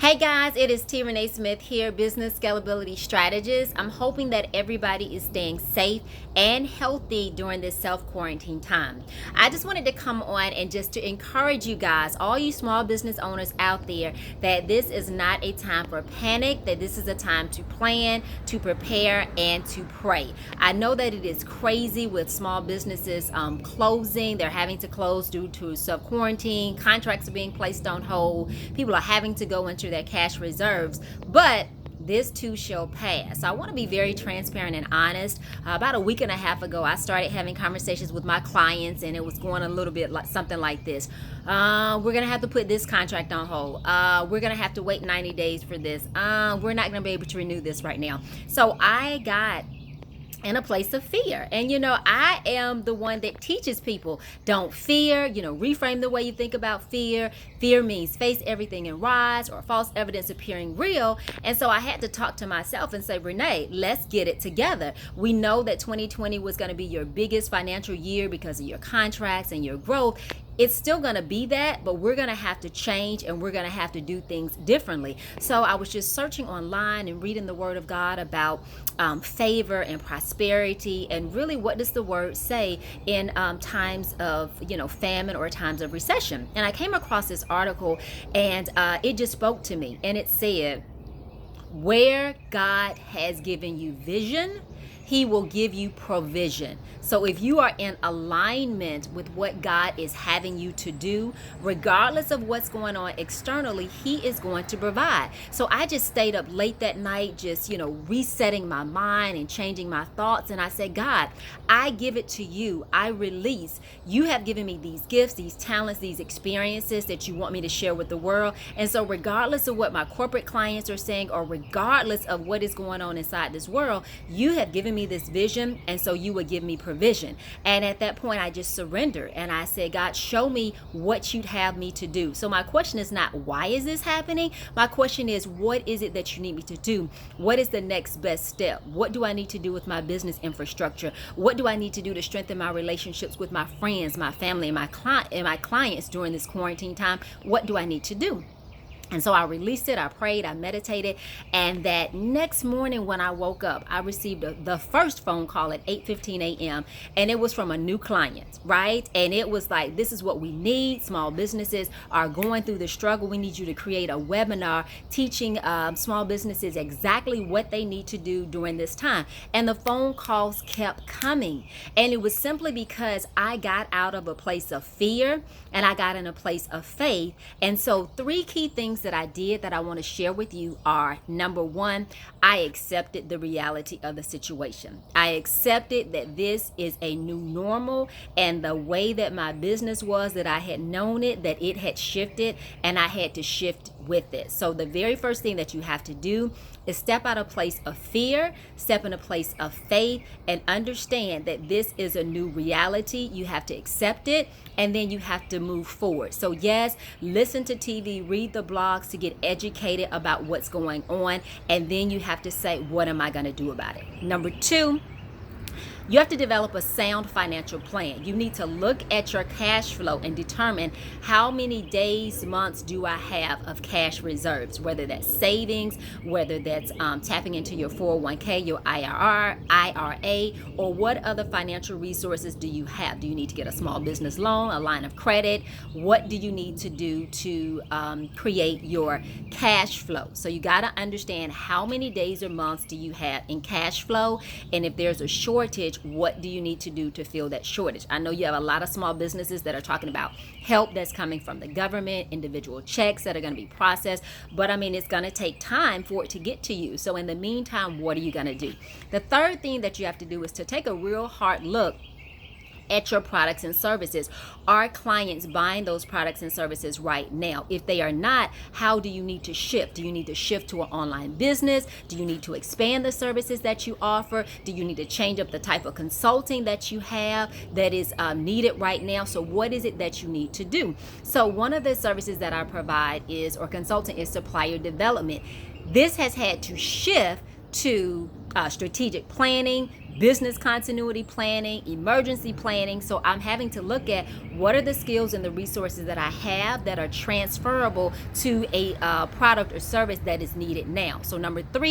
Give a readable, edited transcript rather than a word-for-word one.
Hey guys, it is T. Renee Smith here, Business Scalability Strategist. I'm hoping that everybody is staying safe and healthy during this self-quarantine time. I just wanted to come on and just to encourage you guys, all you small business owners out there, that this is not a time for panic, that this is a time to plan, to prepare, and to pray. I know that it is crazy with small businesses closing. They're having to close due to self-quarantine. Contracts are being placed on hold. People are having to go into their cash reserves, but this too shall pass. So I want to be very transparent and honest. About a week and a half ago, I started having conversations with my clients, and it was going a little bit like something like this. We're going to have to put this contract on hold. We're going to have to wait 90 days for this. We're not going to be able to renew this right now. So I got in a place of fear. And I am the one that teaches people, don't fear, reframe the way you think about fear. Fear means face everything and rise, or false evidence appearing real. And so I had to talk to myself and say, Renee, let's get it together. We know that 2020 was going to be your biggest financial year because of your contracts and your growth. It's still going to be that, but we're going to have to change, and we're going to have to do things differently. So I was just searching online and reading the Word of God about favor and prosperity, and really what does the Word say in times of famine or times of recession. And I came across this article, and it just spoke to me, and it said, where God has given you vision, He will give you provision. So if you are in alignment with what God is having you to do, regardless of what's going on externally, He is going to provide. So I just stayed up late that night, just, resetting my mind and changing my thoughts. And I said, God, I give it to you. I release. You have given me these gifts, these talents, these experiences that you want me to share with the world. And so regardless of what my corporate clients are saying, or regardless of what is going on inside this world, you have given me this vision, and so you would give me provision. And at that point, I just surrendered, and I said, God, show me what you'd have me to do. So my question is not, why is this happening? My question is, what is it that you need me to do? What is the next best step? What do I need to do with my business infrastructure? What do I need to do to strengthen my relationships with my friends, my family, and my clients during this quarantine time? What do I need to do? And so I released it, I prayed, I meditated, and that next morning when I woke up, I received the first phone call at 8:15 a.m., and it was from a new client, right? And it was like, this is what we need. Small businesses are going through the struggle. We need you to create a webinar teaching small businesses exactly what they need to do during this time. And the phone calls kept coming. And it was simply because I got out of a place of fear, and I got in a place of faith. And so 3 key things that I did that I want to share with you are, number 1, I accepted the reality of the situation. I accepted that this is a new normal, and the way that my business was, that I had known it, that it had shifted, and I had to shift with it. So the very first thing that you have to do is step out of a place of fear, step in a place of faith, and understand that this is a new reality. You have to accept it, and then you have to move forward. So yes, listen to TV, read the blogs to get educated about what's going on, and then you have to say, what am I going to do about it? Number 2, you have to develop a sound financial plan. You need to look at your cash flow and determine how many days, months do I have of cash reserves, whether that's savings, whether that's tapping into your 401k, your IRA, or what other financial resources do you have? Do you need to get a small business loan, a line of credit? What do you need to do to create your cash flow? So you got to understand how many days or months do you have in cash flow, and if there's a shortage, what do you need to do to fill that shortage? I know you have a lot of small businesses that are talking about help that's coming from the government, individual checks that are going to be processed, but it's going to take time for it to get to you. So in the meantime, what are you going to do? The third thing that you have to do is to take a real hard look at your products and services. Are clients buying those products and services right now? If they are not, how do you need to shift? Do you need to shift to an online business? Do you need to expand the services that you offer? Do you need to change up the type of consulting that you have that is needed right now? So what is it that you need to do? So one of the services that I provide is, or consulting, is supplier development. This has had to shift to strategic planning, business continuity planning, emergency planning. So I'm having to look at what are the skills and the resources that I have that are transferable to a product or service that is needed now. So number 3